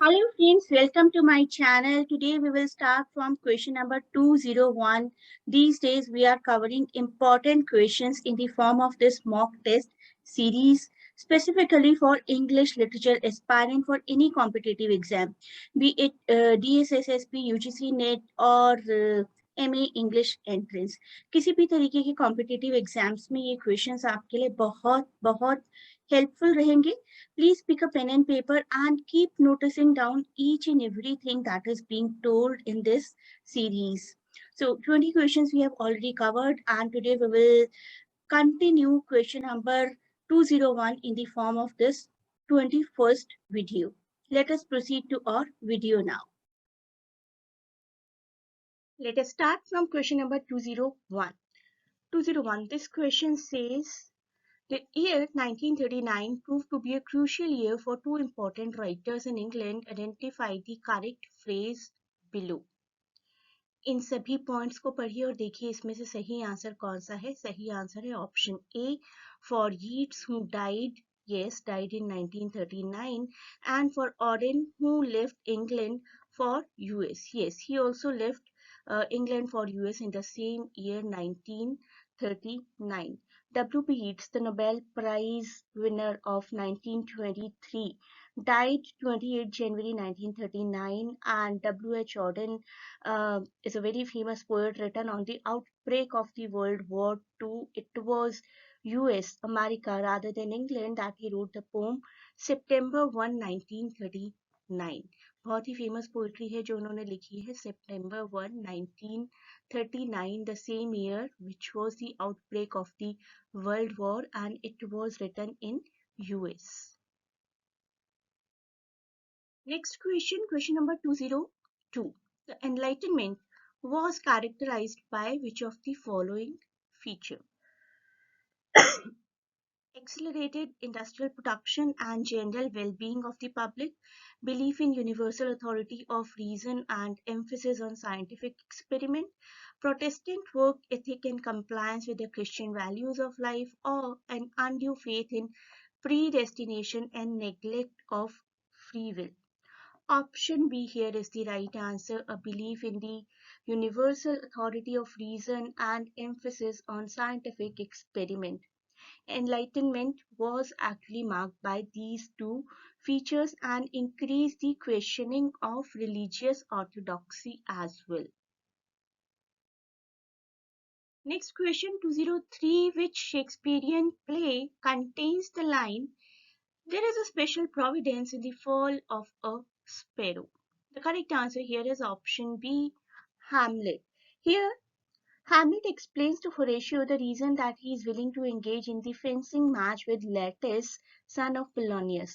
Hello friends, welcome to my channel. Today we will start from question number 201. These days we are covering important questions in the form of this mock test series specifically for English literature aspiring for any competitive exam, be it DSSSB, UGC NET or MA English entrance. किसी भी तरीके के competitive exams में ये questions आपके लिए बहुत बहुत helpful रहेंगे. Please pick a pen and paper and keep noticing down each and everything that is being told in this series. So 20 questions we have already covered, and today we will continue question number 201 in the form of this 21st video. Let us proceed to our video now. Let us start from question number 201. 201, this question says, the year 1939 proved to be a crucial year for two important writers in England. Identify the correct phrase below. इन सभी points को पढ़िए और देखिए इसमें से सही answer कौन सा है. सही आंसर है option A, for Yeats who died, yes, died in 1939, and for Auden who left England for US. Yes, he also left England for US in the same year 1939. W.B. Yeats, the Nobel Prize winner of 1923, died 28 January 1939, and W.H. Auden is a very famous poet written on the outbreak of the World War II. It was US, America, rather than England that he wrote the poem September 1, 1939. बहुत ही famous poetry है जो उन्होंने लिखी है. September 1, 1939, the same year which was the outbreak of the World War, and it was written in US. Next question, question number 202. The Enlightenment was characterized by which of the following feature? Accelerated industrial production and general well-being of the public, belief in universal authority of reason and emphasis on scientific experiment, Protestant work ethic and compliance with the Christian values of life, or an undue faith in predestination and neglect of free will. Option B here is the right answer, a belief in the universal authority of reason and emphasis on scientific experiment. Enlightenment was actually marked by these two features and increased the questioning of religious orthodoxy as well. Next question, 203. Which Shakespearean play contains the line, "There is a special providence in the fall of a sparrow"? The correct answer here is option B, Hamlet. Here, Hamlet explains to Horatio the reason that he is willing to engage in the fencing match with Laertes, son of Polonius.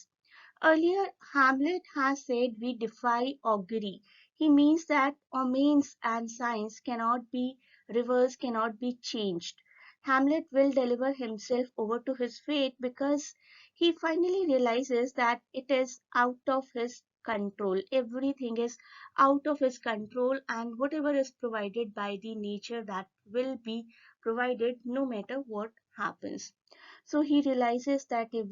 Earlier, Hamlet has said, "We defy augury." He means that omens and signs cannot be reversed, cannot be changed. Hamlet will deliver himself over to his fate because he finally realizes that it is out of his control. Everything is out of his control, and whatever is provided by the nature, that will be provided no matter what happens. So he realizes that if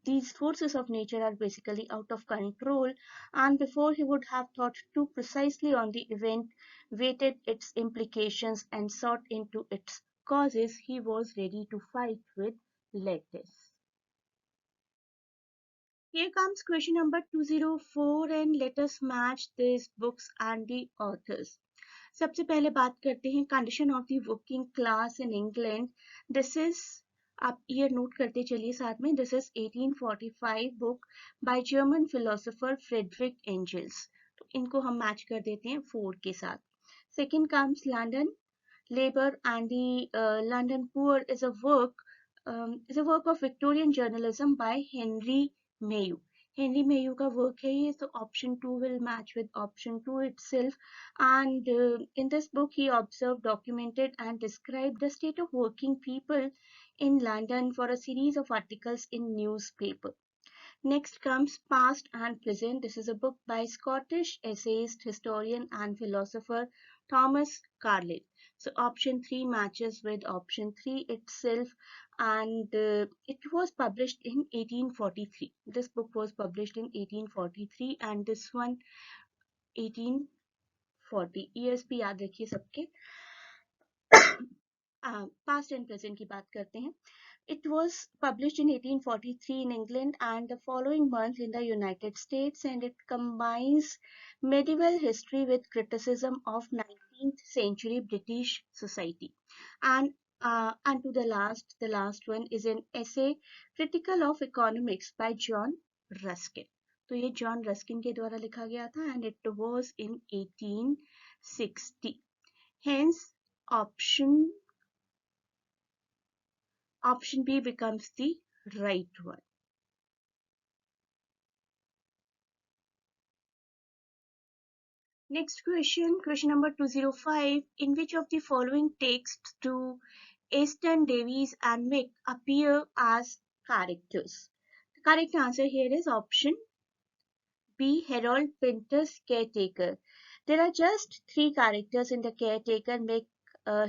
these forces of nature are basically out of control, and before he would have thought too precisely on the event, weighted its implications and sought into its causes, he was ready to fight with Laertes. Here comes question number 204, and let us match these books and the authors. सबसे पहले बात करते हैं condition of the working class in England. This is, आप year note करते चलिए साथ में. This is 1845 book by German philosopher Frederick angels. तो इनको हम मैच कर देते हैं 4 के साथ. Second comes London Labour and the London Poor is a work of Victorian journalism by Henry Mayhew. Henry Mayu का work है ये, so option 2 will match with option 2 itself. And in this book he observed, documented and described the state of working people in London for a series of articles in newspaper. Next comes Past and Present. This is a book by Scottish essayist, historian and philosopher Thomas Carlyle. So option 3 matches with option 3 itself, and it was published in 1843. This book was published in 1843 and this one 1840. Years भी याद रखिए सबके. Past and present की बात करते हैं. It was published in 1843 in England and the following month in the United States, and it combines medieval history with criticism of 19th century British society. And to the last one is an essay critical of economics by John Ruskin. तो ये John Ruskin के द्वारा लिखा गया था and it was in 1860. Hence option B becomes the right one. Next question number 205. In which of the following texts do Aston, Davies and Mick appear as characters? The correct answer here is option B, Harold Pinter's caretaker. There are just 3 characters in the caretaker, Mick,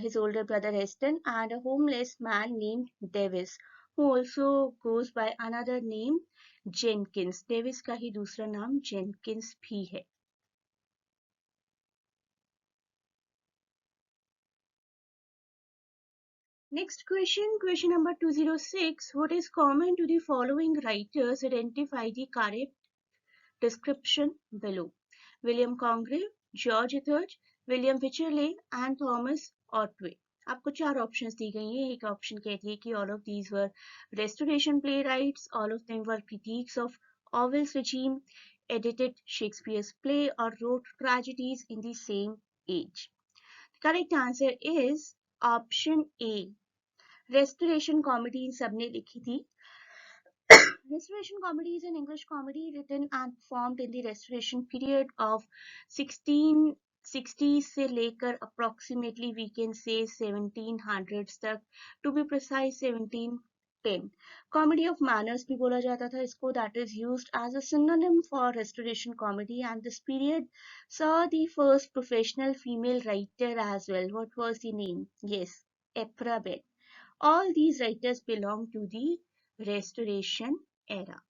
his older brother Heston, and a homeless man named Davis, who also goes by another name Jenkins. Davis का ही दूसरा नाम Jenkins भी है. Next question number 206. What is common to the following writers? Identify the correct description below. William Congreve, George III, William Wycherley and Thomas Otway. आपको 4 options दी गई हैं. एक option कहती है कि all of these were restoration playwrights, all of them were critiques of Orwell's regime, edited Shakespeare's play or wrote tragedies in the same age. The correct answer is option A. Restoration comedy इन सबने लिखी थी. Restoration comedy is an English comedy written and performed in the Restoration period of 1660 से लेकर approximately we can say 1700s तक, to be precise 1710. Comedy of manners भी बोला जाता था इसको, that is used as a synonym for Restoration comedy, and this period saw the first professional female writer as well. What was the name? Yes, Ephra Bell. All these writers belong to the Restoration era.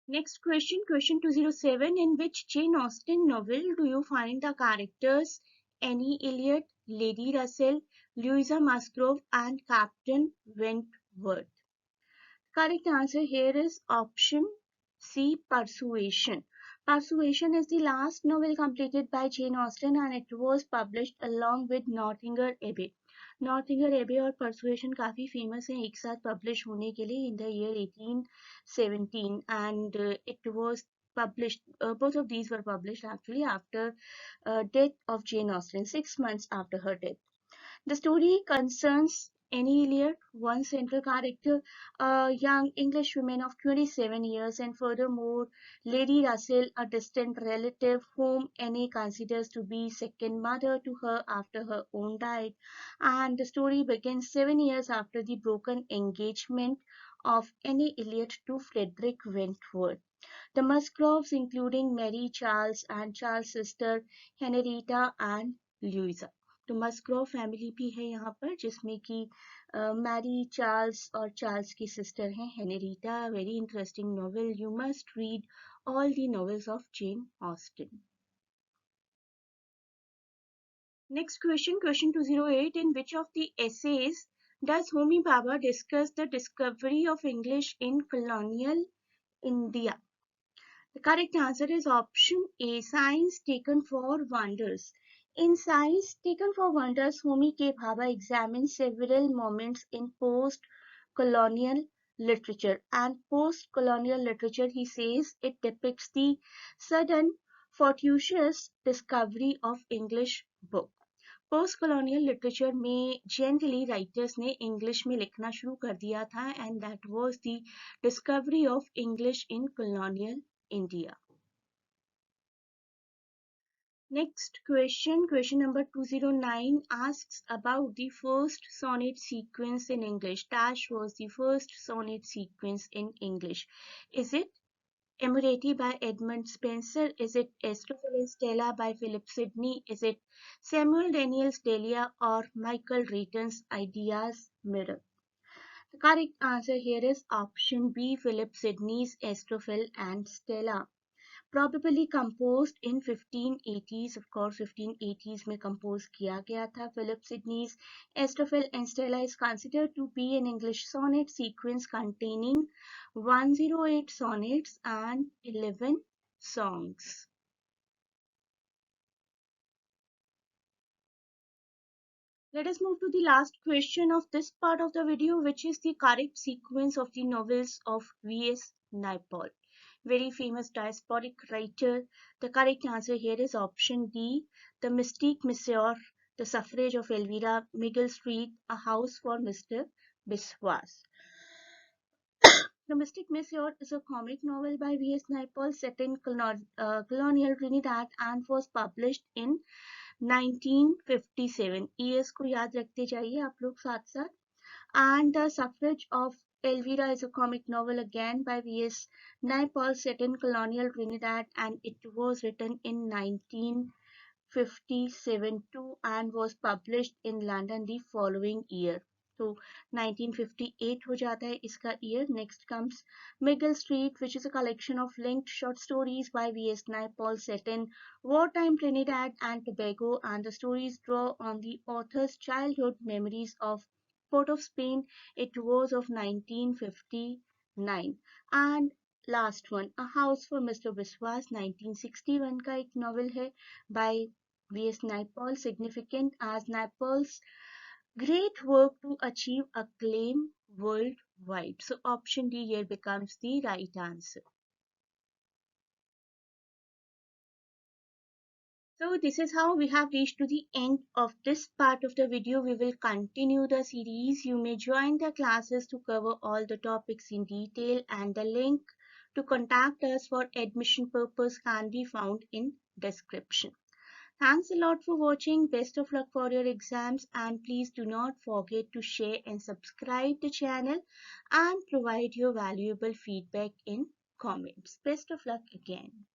Next question 207. In which Jane Austen novel do you find the characters Annie Elliot, Lady Russell, Louisa Musgrove and Captain Wentworth? Correct answer here is option C, Persuasion. Persuasion is the last novel completed by Jane Austen and it was published along with Northanger Abbey. Northanger Abbey और Persuasion काफी famous हैं एक साथ publish होने के लिए in the year 1817, and it was published, both of these were published actually after death of Jane Austen, 6 months after her death. The story concerns Annie Elliot, one central character, a young English woman of 27 years, and furthermore, Lady Russell, a distant relative whom Annie considers to be second mother to her after her own died. And the story begins 7 years after the broken engagement of Annie Elliot to Frederick Wentworth. The Musgroves, including Mary, Charles, and Charles' sister Henrietta and Louisa. तो मस्ग्रोव family भी है यहाँ पर, जिसमें कि Mary, Charles और Charles की sister हैं Henrietta. Very interesting novel. You must read all the novels of Jane Austen. Next question 208. In which of the essays does Homi Bhabha discuss the discovery of English in colonial India? The correct answer is option A, Science Taken for Wonders. In Science Taken for Wonders, Homi K. Bhabha examines several moments in post-colonial literature. And post-colonial literature, he says, it depicts the sudden, fortuitous discovery of English book. Post colonial literature में generally writers ने English में लिखना शुरू कर दिया था, and that was the discovery of English in colonial India. Next question number 209 asks about the first sonnet sequence in English. Dash was the first sonnet sequence in English. Is it Emulati by Edmund Spencer? Is it Astrophil and Stella by Philip Sidney? Is it Samuel Daniels Delia or Michael Drayton's Ideas Mirror? The correct answer here is option B, Philip Sidney's Astrophil and Stella. Probably composed in 1580s. Of course 1580s में compose किया गया था. Philip Sidney's Astrophil and Stella is considered to be an English sonnet sequence containing 108 sonnets and 11 songs. Let us move to the last question of this part of the video, which is the correct sequence of the novels of V.S. Naipaul, very famous diasporic writer. The correct answer here is option D, The Mystique Monsieur, The Suffrage of Elvira, Miguel Street, A House for Mr. Biswas. The Mystic Monsieur is a comic novel by V.S. Naipaul set in colonial Trinidad and was published in 1957. Years को याद रखते जाइए आप लोग साथ साथ. And The Suffrage of Elvira is a comic novel again by V.S. Naipaul set in colonial Trinidad, and it was written in 1957 too and was published in London the following year. So 1958 हो जाता है इसका year. Next comes Miguel Street, which is a collection of linked short stories by V.S. Naipaul set in wartime Trinidad and Tobago, and the stories draw on the author's childhood memories of Port of Spain. It was of 1959. And last one, A House for Mr. Biswas, 1961 का एक novel है by V.S. Naipaul, significant as Naipaul's great work to achieve acclaim worldwide. So option D here becomes the right answer. So this is how we have reached to the end of this part of the video. We will continue the series. You may join the classes to cover all the topics in detail, and the link to contact us for admission purpose can be found in description. Thanks a lot for watching. Best of luck for your exams, and please do not forget to share and subscribe the channel and provide your valuable feedback in comments. Best of luck again.